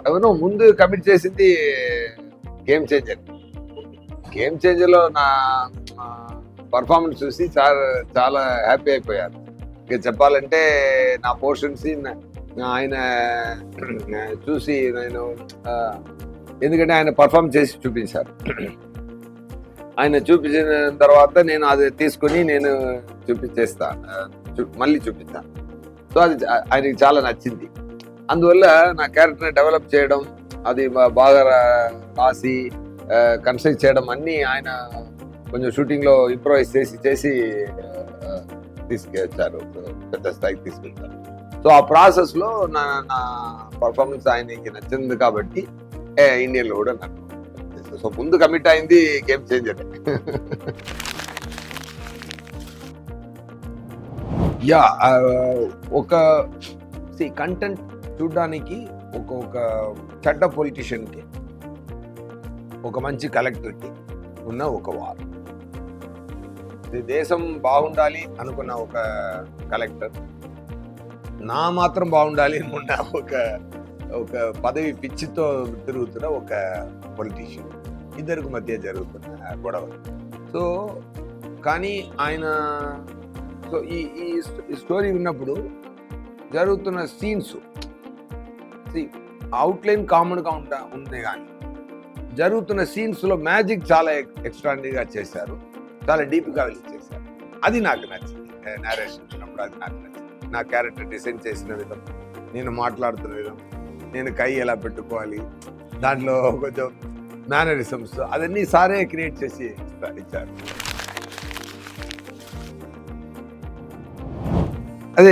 అవును, ముందు కమిట్ చేసింది గేమ్ చేంజర్. గేమ్ చేంజర్ లో నా పర్ఫార్మెన్స్ చూసి చాలా హ్యాపీ అయిపోయారు. ఇక చెప్పాలంటే నా పోర్షన్స్ ఆయన చూసి నేను ఎందుకంటే ఆయన పర్ఫార్మ్ చేసి చూపించారు. ఆయన చూపించిన తర్వాత నేను అది తీసుకుని నేను మళ్ళీ చూపిస్తాను. సో అది ఆయనకి చాలా నచ్చింది. అందువల్ల నా క్యారెక్టర్ని డెవలప్ చేయడం, అది బాగా రాసి కన్స్ట్రక్ట్ చేయడం అన్నీ ఆయన కొంచెం షూటింగ్లో ఇంప్రూవైజ్ చేసి తీసుకొచ్చారు, పెద్ద స్థాయికి తీసుకెళ్తారు. సో ఆ ప్రాసెస్లో నా పర్ఫార్మెన్స్ ఆయనకి నచ్చింది కాబట్టి ఇండియన్లో కూడా నాకు. సో ముందు కమిట్ అయింది గేమ్ చేంజర్. ఒక కంటెంట్ చూడడానికి ఒక చెడ్డ పొలిటీషియన్కి, ఒక మంచి కలెక్టర్కి ఉన్న ఒక వార్. దేశం బాగుండాలి అనుకున్న ఒక కలెక్టర్, నా మాత్రం బాగుండాలి అనుకున్న ఒక పదవి పిచ్చితో తిరుగుతున్న ఒక పొలిటీషియన్, ఇద్దరికి మధ్య జరుగుతున్న గొడవ. సో కానీ ఆయన ఈ స్టోరీ విన్నప్పుడు జరుగుతున్న సీన్స్ అవుట్లైన్ కామన్గా ఉంది, కానీ జరుగుతున్న సీన్స్లో మ్యాజిక్ చాలా ఎక్స్ట్రాడినరీగా చేశారు, చాలా డీప్గా వెళ్ళి చేశారు. అది నాకు నచ్చింది. నేరేషన్ విన్నప్పుడు అది నాకు నచ్చింది. నా క్యారెక్టర్ డిజైన్ చేసిన విధం, నేను మాట్లాడుతున్న విధం, నేను కై ఎలా పెట్టుకోవాలి, దాంట్లో కొంచెం మేనరిజమ్స్ అదన్నీ సారే క్రియేట్ చేసి ఇచ్చారు. అదే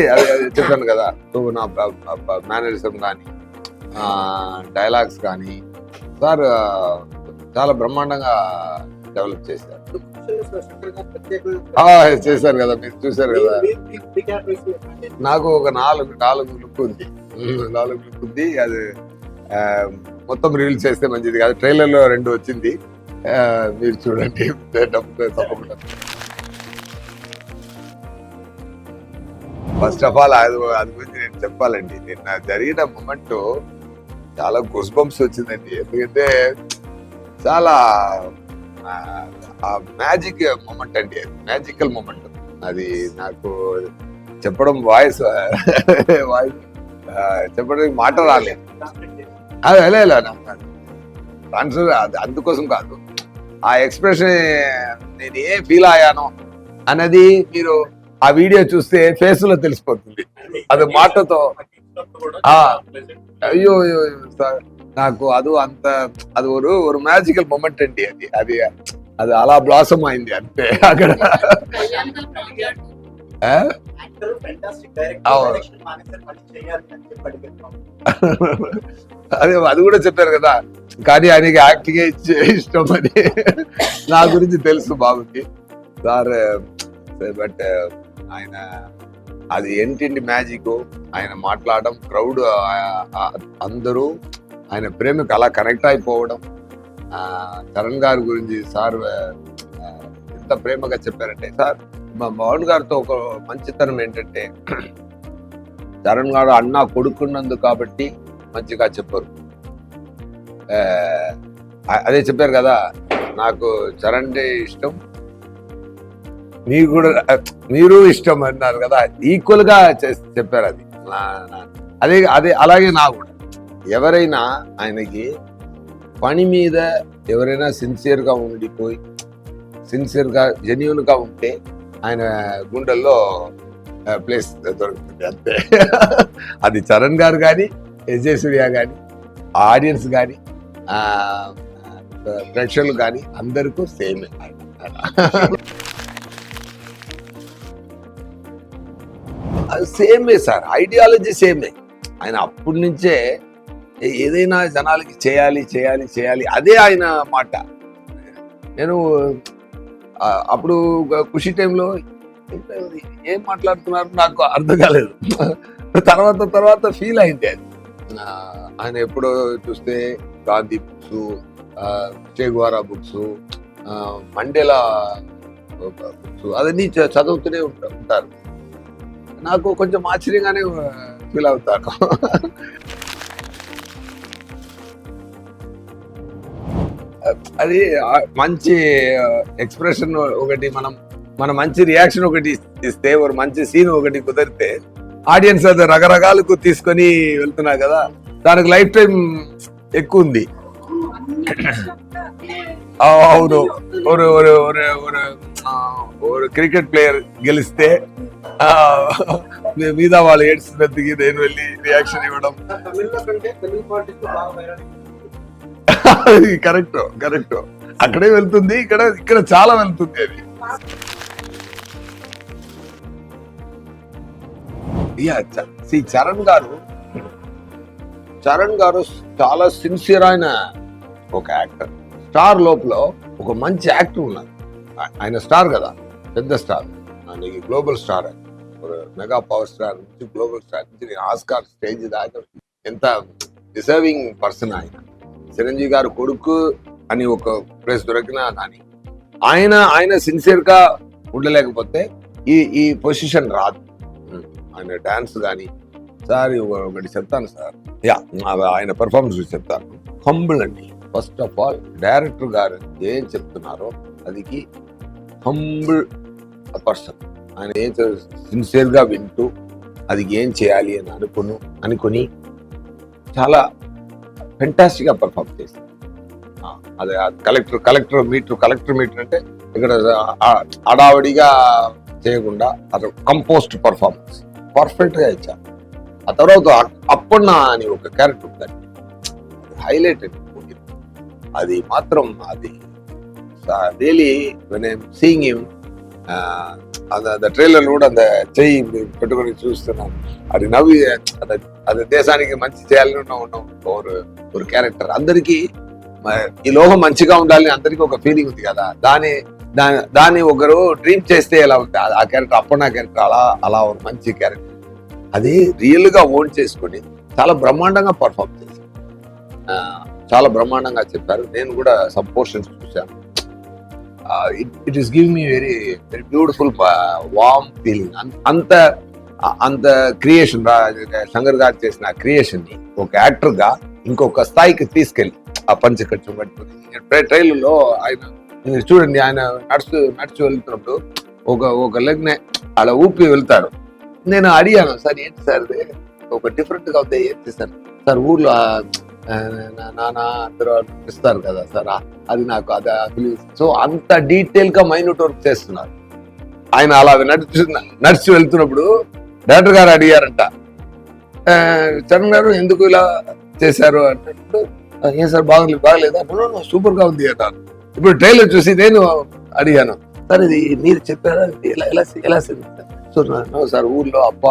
చెప్పాను కదా. సో నా మేనరిజం కానీ డైలాగ్స్ కానీ సార్ చాలా బ్రహ్మాండంగా డెవలప్ చేశారు. చేశారు కదా, మీరు చూశారు కదా. నాకు ఒక నాలుగు లుక్ ఉంది. అది మొత్తం రిలీజ్ చేస్తే మంచిది కాదు. ట్రైలర్లో 2 వచ్చింది, మీరు చూడండి తప్పకుండా. ఫస్ట్ ఆఫ్ ఆల్ అది గురించి నేను చెప్పాలండి. నిన్న జరిగిన మూమెంట్ చాలా గూస్ బంప్స్ వచ్చిందండి. ఎందుకంటే చాలా మ్యాజిక్ మూమెంట్ అండి, అది మ్యాజికల్ మూమెంట్. అది నాకు చెప్పడం వాయిస్ చెప్పడానికి మాట రాలేదు. ఆన్సర్ అందుకోసం కాదు, ఆ ఎక్స్ప్రెషన్ నేను ఏ ఫీల్ అయ్యానో అన్నది మీరు ఆ వీడియో చూస్తే ఫేస్ లో తెలిసిపోతుంది. అది మాటతో అయ్యో సార్, నాకు అది ఒక మ్యాజికల్ మూమెంట్ అండి. అది అలా బ్లాసమ్ అయింది అంతే అక్కడ. అది కూడా చెప్పారు కదా, కానీ ఆయనకి యాక్టింగ్ ఇష్టం అని నా గురించి తెలుసు బాబుకి సార్. బట్ ఆయన అది ఏంటి మ్యాజిక్, ఆయన మాట్లాడడం, క్రౌడ్ అందరూ ఆయన ప్రేమకు అలా కనెక్ట్ అయిపోవడం. చరణ్ గారి గురించి సార్ ఎంత ప్రేమగా చెప్పారంటే, సార్ మా పవన్ గారితో ఒక మంచితనం ఏంటంటే, చరణ్ గారు అన్న కొడుకున్నందుకు కాబట్టి మంచిగా చెప్పారు. అదే చెప్పారు కదా, నాకు చరణ్ ఇష్టం, మీరు ఇష్టం అన్నారు కదా, ఈక్వల్ గా చెప్పారు. అదే అలాగే నాకు కూడా ఎవరైనా ఆయనకి పని మీద ఎవరైనా సిన్సియర్గా ఉండిపోయి సిన్సియర్గా జెన్యూన్గా ఉంటే ఆయన గుండెల్లో ప్లేస్ దొరుకుతుంది అంతే. అది చరణ్ గారు కానీ, ఎస్జే సూర్య కానీ, ఆడియన్స్ కానీ, ప్రేక్షకులు కానీ అందరికీ సేమే. సేమే సార్, ఐడియాలజీ సేమే. ఆయన అప్పటి నుంచే ఏదైనా జనాలకి చేయాలి అదే ఆయన మాట. నేను అప్పుడు ఖుషి టైంలో ఏం మాట్లాడుతున్నారు నాకు అర్థం కాలేదు. తర్వాత ఫీల్ అయింది అది. ఆయన ఎప్పుడో చూస్తే గాంధీ బుక్స్, చే గువారా బుక్స్, మండేలా బుక్స్ అవన్నీ చదువుతూనే ఉంటారు. నాకు కొంచెం ఆశ్చర్యంగానే ఫీల్ అవుతాను. అది మంచి ఎక్స్ప్రెషన్ ఒకటి, మన మంచి రియాక్షన్ ఒకటి ఇస్తే, ఒక మంచి సీన్ ఒకటి కుదిరితే ఆడియన్స్ అది రకరకాలకు తీసుకొని వెళ్తున్నా కదా, దానికి లైఫ్ టైం ఎక్కువ ఉంది. అవును, ஒரு క్రికెట్ ప్లేయర్ గెలిస్తే మీద వాళ్ళు ఏడ్చినందుకు నేను వెళ్ళి రియాక్షన్ ఇవ్వడం. కరెక్ట్ అక్కడే వెళ్తుంది, ఇక్కడ చాలా వెళ్తుంది అది. చరణ్ గారు చాలా సిన్సియర్ అయిన ఒక యాక్టర్. స్టార్ లోపల ఒక మంచి యాక్టర్ ఉన్నారు. ఆయన స్టార్ కదా, పెద్ద స్టార్, ఆయనకి global star, mega power star నుంచి గ్లోబల్ స్టార్ నుంచి ఆస్కార్ స్టేజ్ దాకా ఎంత డిజర్వింగ్ పర్సన్ ఆయన. చిరంజీవి గారు కొడుకు అని ఒక ప్లేస్ దొరికినా కానీ ఆయన సిన్సియర్ గా ఉండలేకపోతే ఈ పొజిషన్ రాదు. ఆయన డాన్స్ కానీ సార్ ఒకటి చెప్తాను సార్, ఆయన పెర్ఫార్మెన్స్ చెప్తాను. హంబుల్ అండి. ఫస్ట్ ఆఫ్ ఆల్ డైరెక్టర్ గారు ఏం చెప్తున్నారో అదికి హంబుల్ పర్సన్. ఆయన ఏం సిన్సియర్ గా వింటూ అది ఏం చేయాలి అని అనుకుని చాలా ఫెంటాస్టిక్ గా పర్ఫార్మ్ చేశారు. అదే కలెక్టర్ మీటర్ అంటే ఇక్కడ అడావడిగా చేయకుండా అది కంపోస్ట్ పర్ఫార్మెన్స్ పర్ఫెక్ట్ గా ఇచ్చారు. ఆ తర్వాత అప్పన్న అని ఒక క్యారెక్టర్ ఉంటుంది, హైలైటెడ్. అది మాత్రం అది really when I'm seeing him, அந்த ట్రైలర్ కూడా அந்த చెయ్యి పెట్టుకొని చూస్తున్నాను. అది నవ్వి అది దేశానికి మంచి చేయాలని ఉన్న ఒక క్యారెక్టర్. అందరికీ ఈ లోకం మంచిగా ఉండాలని అందరికీ ఒక ఫీలింగ్ ఉంది కదా, దాన్ని ఒకరు డ్రీమ్ చేస్తే ఎలా ఉంది ఆ క్యారెక్టర్. అప్పన్న క్యారెక్టర్ అలా ఒక మంచి క్యారెక్టర్. అది రియల్ గా ఓన్ చేసుకొని చాలా బ్రహ్మాండంగా పర్ఫార్మ్ చేశారు, చాలా బ్రహ్మాండంగా చెప్పారు. నేను కూడా సమ్ పోర్షన్స్ చూశాను. It is give me very very beautiful warm feeling. అంత క్రియేషన్ శంకర్ గారు చేసిన క్రియేషన్ ని ఒక యాక్టర్ గా ఇంకొక స్థాయికి తీసుకెళ్ళి ఆ పంచకట్టం పట్టుకుని ట్రైలర్లో ఆయన చూడండి, ఆయన నడుచు వెళ్తున్నప్పుడు ఒక లెగ్ అలా ఊపి వెళ్తాడు. నేను అడిగాను, సార్ ఏంటి సార్ ఒక డిఫరెంట్ గా ఉంది, ఏంటి సార్ ఊర్లో నానా అందరూ ఇస్తారు కదా సార్, అది నాకు అది. సో అంత డీటెయిల్ గా మైన్యూట్ వర్క్ చేస్తున్నారు ఆయన. అలా నడిచి వెళ్తున్నప్పుడు డైరెక్టర్ గారు అడిగారంట, చరణ్ గారు ఎందుకు ఇలా చేశారు అంటే, ఏం సార్ బాగలేదా? సూపర్ గా ఉంది అన్నారు. ఇప్పుడు ట్రైలర్ చూసి నేను అడిగాను, సార్ ఇది మీరు చెప్పారా, ఎలా సో సార్ ఊర్లో అప్ప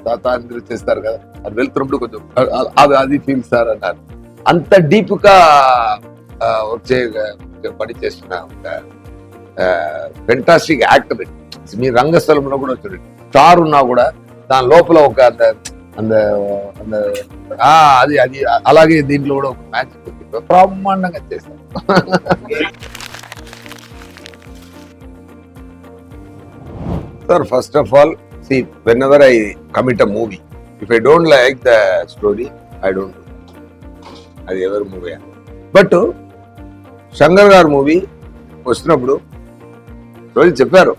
తాత అందరూ చేస్తారు కదా, అది వెళ్తున్నప్పుడు కొంచెం అది ఫీల్ సార్ అన్నారు. అంత డీప్ గా వచ్చే పని చేస్తున్న ఫెంటాస్టిక్ యాక్టర్. మీ రంగస్థలంలో కూడా చూడండి, స్టార్ ఉన్నా కూడా దాని లోపల ఒక అది అలాగే దీంట్లో కూడా ఒక మ్యాచ్ బ్రహ్మాండంగా చేశారు. Sir, first of all, see, whenever I commit a movie, if I don't like the story, I don't do it. అది ఎవరి మూవీ. బట్ శంకర్ గారు మూవీ వస్తున్నప్పుడు రోజు చెప్పారు,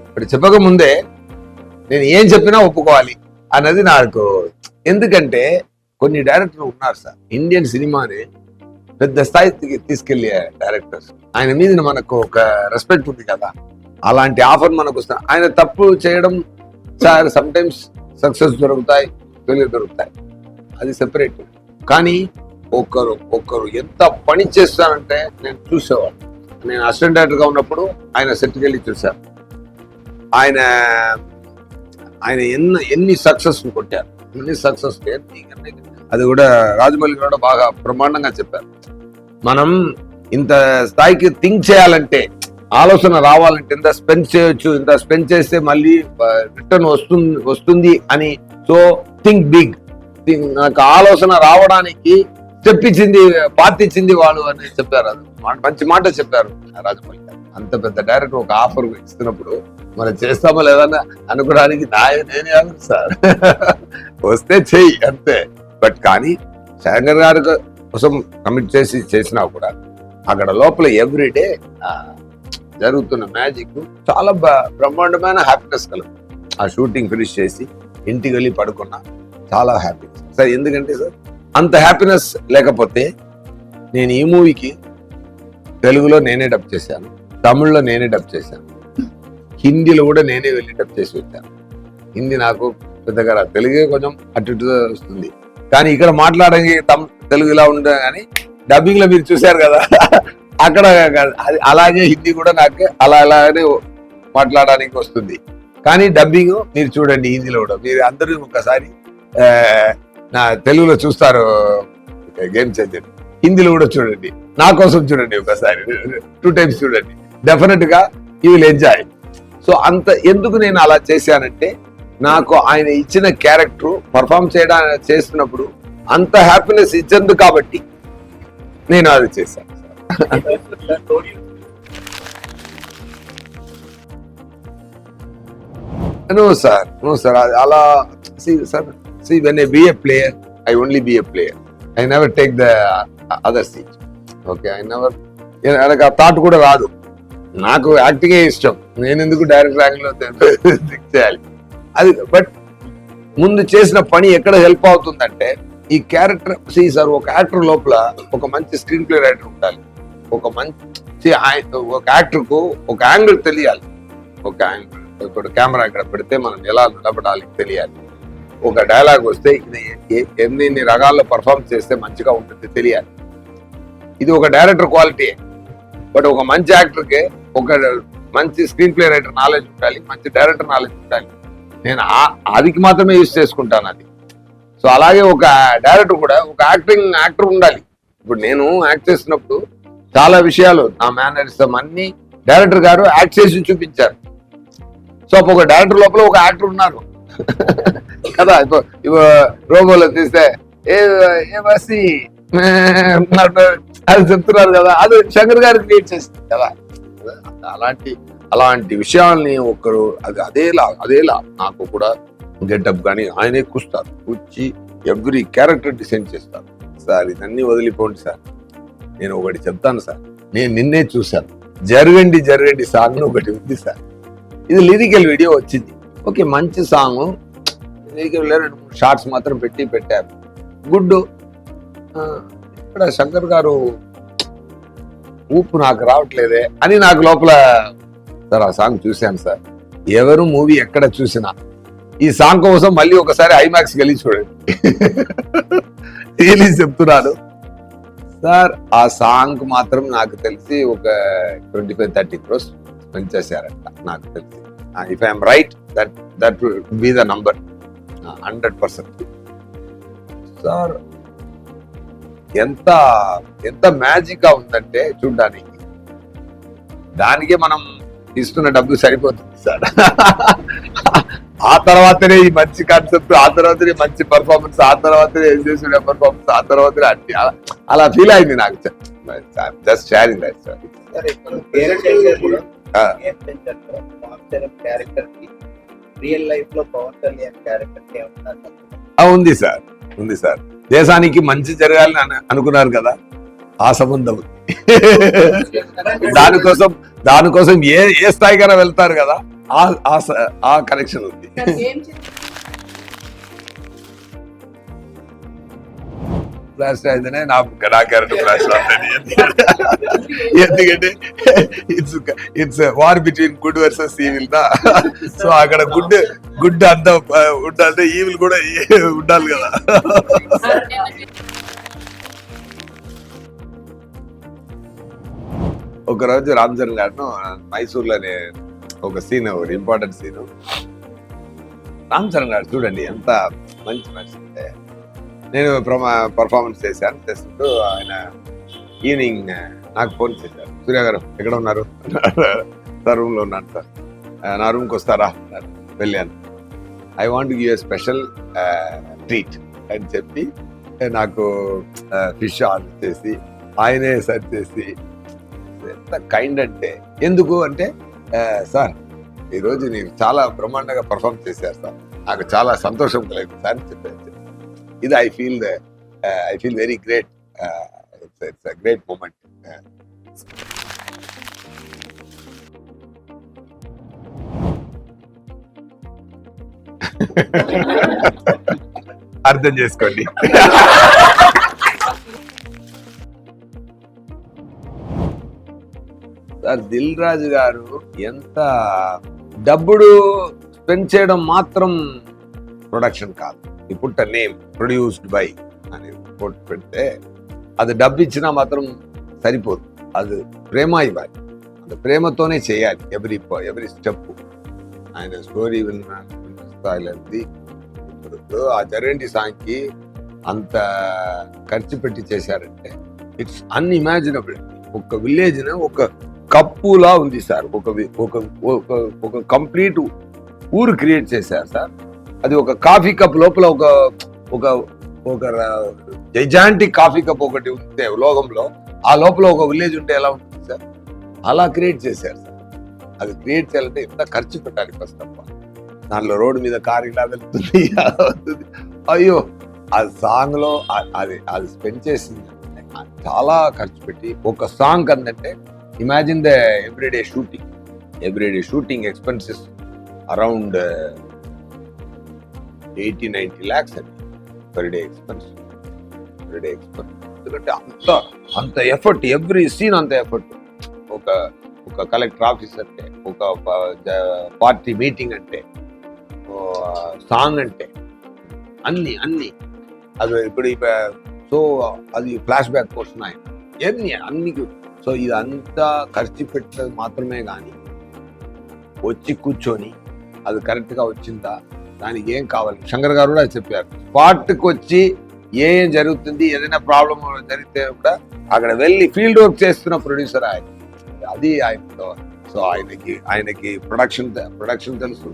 ఇప్పుడు చెప్పక ముందే నేను ఏం చెప్పినా ఒప్పుకోవాలి అన్నది నాకు. ఎందుకంటే కొన్ని డైరెక్టర్లు ఉన్నారు సార్, ఇండియన్ సినిమాని పెద్ద స్థాయికి తీసుకెళ్లే డైరెక్టర్స్. ఆయన మీద మనకు ఒక రెస్పెక్ట్ ఉంది కదా, అలాంటి ఆఫర్ మనకు వస్తుంది. ఆయన తప్పు చేయడం సార్ సమ్ టైమ్స్ సక్సెస్ దొరుకుతాయి, ఫెయిల్యూర్ దొరుకుతాయి, అది సెపరేట్. కానీ ఒకరు ఎంత పని చేస్తారంటే నేను చూసేవాడు. నేను అసిస్టెంట్ డైరెక్టర్ గా ఉన్నప్పుడు ఆయన సెట్కి వెళ్ళి చూశాను. ఆయన ఎన్ని సక్సెస్ కొట్టారు, ఎన్ని సక్సెస్. అది కూడా రాజమౌళి కూడా బాగా బ్రహ్మాండంగా చెప్పారు. మనం ఇంత స్థాయికి థింక్ చేయాలంటే, ఆలోచన రావాలంటే ఇంత స్పెండ్ చేయొచ్చు, ఇంత స్పెండ్ చేస్తే మళ్ళీ రిటర్న్ వస్తుంది అని. So think big. నాకు ఆలోచన రావడానికి స్టెప్ ఇచ్చింది, పార్టీ ఇచ్చింది వాళ్ళు అని చెప్పారు. అది మంచి మాట చెప్పారు రాజమౌళి గారు. అంత పెద్ద డైరెక్టర్ ఒక ఆఫర్ ఇస్తున్నప్పుడు మనం చేస్తామో లేదన్నా అనుకోవడానికి నేనే ఆగదు సార్. వస్తే చెయ్యి అంతే. బట్ కానీ శంకర్ గారి కోసం కమిట్ చేసినా కూడా అక్కడ లోపల ఎవ్రీడే జరుగుతున్న మ్యాజిక్ చాలా బ్రహ్మాండమైన హ్యాపీనెస్ కలదు. ఆ షూటింగ్ ఫినిష్ చేసి ఇంటికి వెళ్ళి పడుకున్నా చాలా హ్యాపీ సార్. ఎందుకంటే సార్ అంత హ్యాపీనెస్ లేకపోతే నేను ఈ మూవీకి తెలుగులో నేనే డబ్ చేశాను, తమిళ్లో నేనే డబ్ చేశాను, హిందీలో కూడా నేనే వెళ్ళి డబ్ చేసి వచ్చాను. హిందీ నాకు పెద్దగా రాదు, తెలుగే కొంచెం అటు ఇటు వస్తుంది. కానీ ఇక్కడ మాట్లాడడానికి తెలుగు ఇలా ఉండదు. కానీ డబ్బింగ్ లో మీరు చూశారు కదా, అక్కడ అలాగే హిందీ కూడా నాకు అలానే మాట్లాడడానికి వస్తుంది. కానీ డబ్బింగ్ మీరు చూడండి హిందీలో కూడా, మీరు అందరూ ఒకసారి నా తెలుగులో చూస్తారు గేమ్ చేంజర్, హిందీలో కూడా చూడండి, నా కోసం చూడండి ఒకసారి, 2 times చూడండి, డెఫినెట్ గా యూ విల్ ఎంజాయ్. సో అంత ఎందుకు నేను అలా చేశానంటే, నాకు ఆయన ఇచ్చిన క్యారెక్టర్ పర్ఫామ్ చేస్తున్నప్పుడు అంత హ్యాపీనెస్ ఇచ్చింది కాబట్టి నేను అది చేశాను. నో సార్ అలా when I be a player, I only be a player. I never take the other seat. Okay, నాకు ఆ థాట్ కూడా రాదు. నాకు యాక్టింగే ఇష్టం, నేను ఎందుకు డైరెక్ట్ ర్యాంక్ లో చేయాలి అది. బట్ ముందు చేసిన పని ఎక్కడ హెల్ప్ అవుతుందంటే, ఈ క్యారెక్టర్ సార్ ఒక యాక్టర్ లోపల ఒక మంచి స్క్రీన్ ప్లే రైటర్ ఉండాలి, ఒక యాక్టర్ కు ఒక యాంగిల్ తెలియాలి, ఒక యాంగిల్ ఇప్పుడు కెమెరా ఇక్కడ పెడితే మనం ఎలా నిలబడాలి తెలియాలి, ఒక డైలాగ్ వస్తే ఎన్ని రకాల్లో పర్ఫార్మ్ చేస్తే మంచిగా ఉంటుంది తెలియాలి. ఇది ఒక డైరెక్టర్ క్వాలిటీ. బట్ ఒక మంచి యాక్టర్కి ఒక మంచి స్క్రీన్ ప్లే రైటర్ నాలెడ్జ్ ఉండాలి, మంచి డైరెక్టర్ నాలెడ్జ్ ఉండాలి. నేను అదికి మాత్రమే యూజ్ చేసుకుంటాను అది. సో అలాగే ఒక డైరెక్టర్ కూడా ఒక యాక్టర్ ఉండాలి. ఇప్పుడు నేను యాక్ట్ చేస్తున్నప్పుడు చాలా విషయాలు నా మేనరిజం అన్ని డైరెక్టర్ గారు యాక్ట్ చేసి చూపించారు. సో ఒక డైరెక్టర్ లోపల ఒక యాక్టర్ ఉన్నారు కదా. ఇప్పుడు రోబోలో తీస్తే అది చెప్తున్నారు కదా, అది శంకర్ గారు క్రియేట్ చేస్తుంది కదా. అలాంటి విషయాల్ని ఒకరు అదేలా నాకు కూడా గెటప్ కానీ ఆయనే కూర్చి ఎవ్రీ క్యారెక్టర్ డిసైన్ చేస్తారు. సార్ ఇదన్నీ వదిలిపోండి సార్, నేను ఒకటి చెప్తాను సార్, నేను నిన్నే చూశాను, జరగండి సాంగ్ ఒకటి ఉంది సార్. ఇది లిరికల్ వీడియో వచ్చింది, ఓకే మంచి సాంగ్, లిరికల్ 2-3 షార్ట్స్ మాత్రం పెట్టారు, గుడ్. ఇక్కడ శంకర్ గారు ఊపు నాకు రావట్లేదే అని నాకు లోపల సార్ ఆ సాంగ్ చూశాను సార్. ఎవరు మూవీ ఎక్కడ చూసినా ఈ సాంగ్ కోసం మళ్ళీ ఒకసారి ఐమాక్స్ వెళ్ళి చూడండి. రియలీ చెప్తున్నాను సార్. ఆ సాంగ్ మాత్రం నాకు తెలిసి ఒక 25-30 crores స్పెండ్ చేశారంట నాకు తెలిసి. If I'm right, that will be the number 100%. Sir ఎంత మ్యాజిక్ గా ఉందంటే చూడ్డానికి, దానికే మనం ఇస్తున్న డబ్బు సరిపోతుంది సార్. ఆ తర్వాతనే ఈ మంచి కాన్సెప్ట్, ఆ తర్వాతనే మంచి పర్ఫార్మెన్స్, ఆ తర్వాతనే చేసిన పర్ఫార్మెన్స్, ఆ తర్వాతనే అన్ని అలా ఫీల్ అయింది నాకు. Just sharing that sir. ఉంది సార్. దేశానికి మంచి జరగాలని అనుకున్నారు కదా, ఆ సంబంధం దానికోసం ఏ స్థాయికైనా వెళ్తారు కదా, ఆ కనెక్షన్ ఉంది. ఫ్లాష్ అయితేనే నా క్యారెక్టర్ ఫ్లాష్ అవుతుంది. ఎందుకంటే it's war between good versus evil దా. సో అక్కడ గుడ్ అంత ఉండాలంటే ఈవిల్ కూడా ఉండాలి కదా. ఒకరోజు రామ్ చరణ్ గారు మైసూర్లోనే ఒక సీన్, ఒక ఇంపార్టెంట్ సీన్, రామ్ చరణ్ గారు చూడండి ఎంత మంచి మనిషి అంటే, నేను పర్ఫార్మెన్స్ చేస్తుంటూ ఆయన ఈవినింగ్ నాకు ఫోన్ చేశారు, సూర్య గారు ఎక్కడ ఉన్నారు? సార్ రూమ్ లో ఉన్నాను సార్, నా రూమ్కి వస్తారా? వెళ్ళాను. I want give a special treat అని చెప్పి నాకు ఫిష్ ఆర్డర్ చేసి ఆయనే సర్వ్ చేసి, ఎంత కైండ్ అంటే, ఎందుకు అంటే సార్ ఈరోజు నేను చాలా బ్రహ్మాండంగా పర్ఫార్మ్ చేశారు సార్, నాకు చాలా సంతోషం కలిగింది సార్ అని చెప్పారు. ఇది I feel very great. It's a great moment. అర్థం చేసుకోండి. సార్ దిల్ రాజు గారు ఎంత డబ్బుడు స్పెండ్ చేయడం మాత్రం ప్రొడక్షన్ కాదు. ఇప్పుడు నేమ్ ప్రొడ్యూస్డ్ బై అని కోట్ పెడితే అది డబ్బు ఇచ్చినా మాత్రం సరిపోదు, అది ప్రేమ ఇవ్వాలి, అది ప్రేమతోనే చేయాలి ఎవ్రీ స్టెప్. ఆయన స్టోరీ విన్న స్థాయిలోది. ఇప్పుడు ఆ జరేంటి సాంగ్కి అంత ఖర్చు పెట్టి చేశారంటే ఇట్స్ అన్ఇమాజినబుల్. ఒక విలేజ్ ఒక కప్పులా ఉంది సార్, ఒక కంప్లీట్ ఊరు క్రియేట్ చేశారు సార్. అది ఒక కాఫీ కప్ లోపల ఒక జైజాంటిక్ కాఫీ కప్ ఒకటి ఉంటే లోకంలో, ఆ లోపల ఒక విలేజ్ ఉంటే ఎలా ఉంటుంది సార్? అలా క్రియేట్ చేశారు సార్. అది క్రియేట్ చేయాలంటే ఎంత ఖర్చు పెట్టాలి ఫస్ట్ ఆఫ్ ఆల్. దానిలో రోడ్డు మీద కారు ఇలా వెళ్తుంది, అయ్యో ఆ సాంగ్ లో అది స్పెండ్ చేసింది చాలా ఖర్చు పెట్టి ఒక సాంగ్ అందంటే imagine the everyday shooting expenses around 80-90 lakhs అండి పర్ డే ఎక్స్పెన్స్. ఎందుకంటే అంత ఎఫర్ట్, ఎవ్రీ సీన్ అంత ఎఫర్ట్. ఒక కలెక్టర్ ఆఫీస్ అంటే, ఒక పార్టీ మీటింగ్ అంటే, సాంగ్ అంటే, అన్ని అది ఇప్పుడు సో అది ఫ్లాష్ బ్యాక్ పోర్షన్ అన్ని. సో ఇదంతా ఖర్చు పెట్టేది మాత్రమే కానీ వచ్చి కూర్చొని అది కరెక్ట్గా వచ్చిందా, దానికి ఏం కావాలి శంకర్ గారు కూడా చెప్పారు. స్పాట్కి వచ్చి ఏం జరుగుతుంది, ఏదైనా ప్రాబ్లం జరిగితే కూడా అక్కడ వెళ్ళి ఫీల్డ్ వర్క్ చేస్తున్న ప్రొడ్యూసర్ ఆయన. అది ఆయనతో. సో ఆయనకి ప్రొడక్షన్ తెలుసు,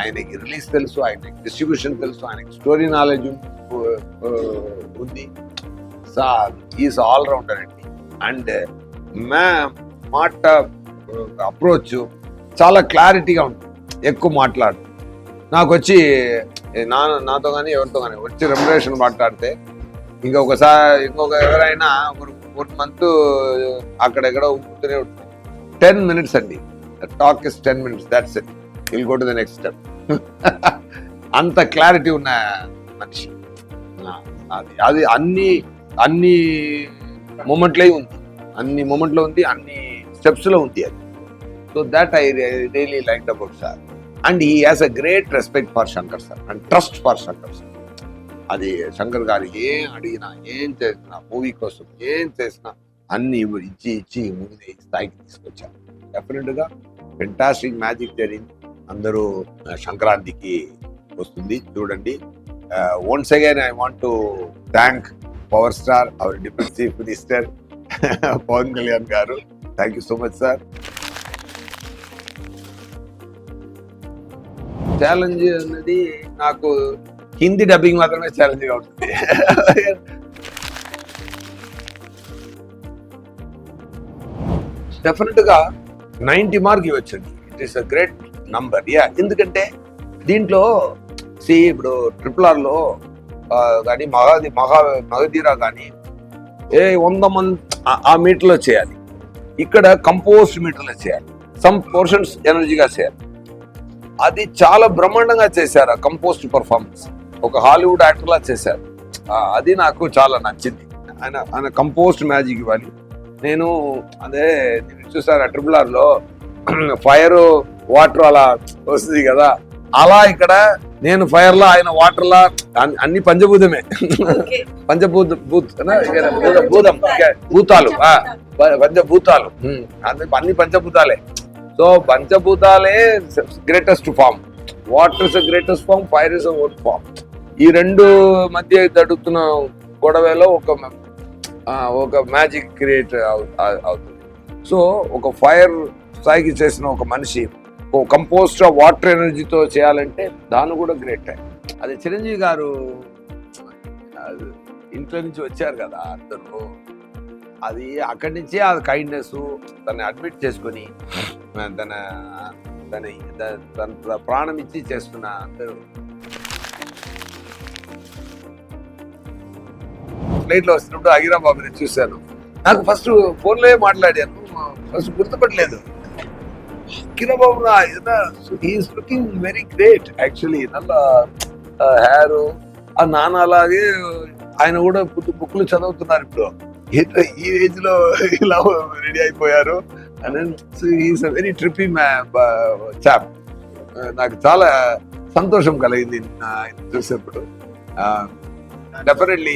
ఆయనకి రిలీజ్ తెలుసు, ఆయనకి డిస్ట్రిబ్యూషన్ తెలుసు, ఆయనకి స్టోరీ నాలెడ్జ్ ఉంది. ఈజ్ ఆల్ రౌండర్ అండి. అండ్ మాట అప్రోచ్ చాలా క్లారిటీగా ఉంటుంది, ఎక్కువ మాట్లాడు. నాకు వచ్చి నాతో కానీ ఎవరితో కానీ వచ్చి రెమ్యునరేషన్ మాట్లాడితే ఇంకొక ఎవరైనా ఒక మంత్ అక్కడెక్కడ ఉంటూనే ఉంటుంది. 10 minutes అండి, talk is 10 minutes, that's it, will go to the next step. అంత క్లారిటీ ఉన్న మనిషి. అది అన్ని మూమెంట్లో ఉంది, అన్ని స్టెప్స్లో ఉంది అది. So that I really liked about sir. And he has a great respect for Shankar sir and trust for Shankar sir. అది శంకర్ గారు ఏం అడిగినా, ఏం చేసినా, మూవీ కోసం ఏం చేసినా అన్ని ఇచ్చి మూవీ స్థాయికి తీసుకొచ్చారు. డెఫినెట్గా ఫెంటాస్టిక్ మ్యాజిక్ జరిగింది. అందరూ సంక్రాంతికి వస్తుంది, చూడండి. Once again I want to thank power star, our deputy chief minister Pawan Kalyan garu. Thank you so much sir. Challenge అన్నది నాకు హిందీ డబ్బింగ్ మాత్రమే ఛాలెంజ్గా ఉంటుంది. డెఫినెట్గా 90 మార్క్ ఇవ్వచ్చండి. It is a great number. ఎందుకంటే దీంట్లో ఇప్పుడు RRRలో కానీ మగధీరా కానీ 100 మంది ఆ మీటర్లో చేయాలి, ఇక్కడ కంపోజ్డ్ మీటర్లో చేయాలి, సమ్ పోర్షన్స్ ఎనర్జీగా చేయాలి. అది చాలా బ్రహ్మాండంగా చేశారు. ఆ కంపోజ్డ్ పర్ఫార్మెన్స్ ఒక హాలీవుడ్ యాక్టర్లా చేశారు. అది నాకు చాలా నచ్చింది. ఆయన కంపోజ్డ్ మ్యాజిక్ ఇవ్వాలి. నేను చూసారు RRRలో ఫైర్ వాటర్ అలా వస్తుంది కదా, అలా ఇక్కడ నేను ఫైర్ లా, ఆయన వాటర్ లా, అన్ని పంచభూతమే. పంచభూతాలు అన్ని పంచభూతాలే. సో పంచభూతాలే greatest form. Water is greatest form, fire is own form. ఈ రెండు మధ్య జరుగుతున్న గొడవలో ఒక మ్యాజిక్ క్రియేట్ అవుతుంది. సో ఒక ఫైర్ స్థాయికి చేసిన ఒక మనిషి కంపోస్ట్ వాటర్ ఎనర్జీతో చేయాలంటే దాన్ని కూడా గ్రేట్ టైం. అది చిరంజీవి గారు ఇంట్లో నుంచి వచ్చారు కదా అందరూ, అది అక్కడి నుంచే ఆ కైండ్నెస్ తను అడ్మిట్ చేసుకొని తన ప్రాణం ఇచ్చి చేస్తున్న అందరూ. ఫ్లైట్లో వస్తున్నప్పుడు అగిరా బాబుని చూశాను. నాకు ఫస్ట్ ఫోన్లో మాట్లాడాను, ఫస్ట్ గుర్తుపట్టలేదు. Kiran Babu is looking very great actually. నల్ల హెయిర్, ఆ నాన్న అలాగే ఆయన కూడా బుక్లు చదువుతున్నారు ఇప్పుడు. ఈ ఏజ్ లో ఇలా రెడీ అయిపోయారు. Is very trippy chap. నాకు చాలా సంతోషం కలిగింది చూసేప్పుడు. డెఫినెట్లీ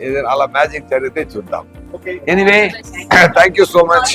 ఏదైనా అలా మ్యాజిక్ జరిగితే చూద్దాం. Anyway, thank you so much.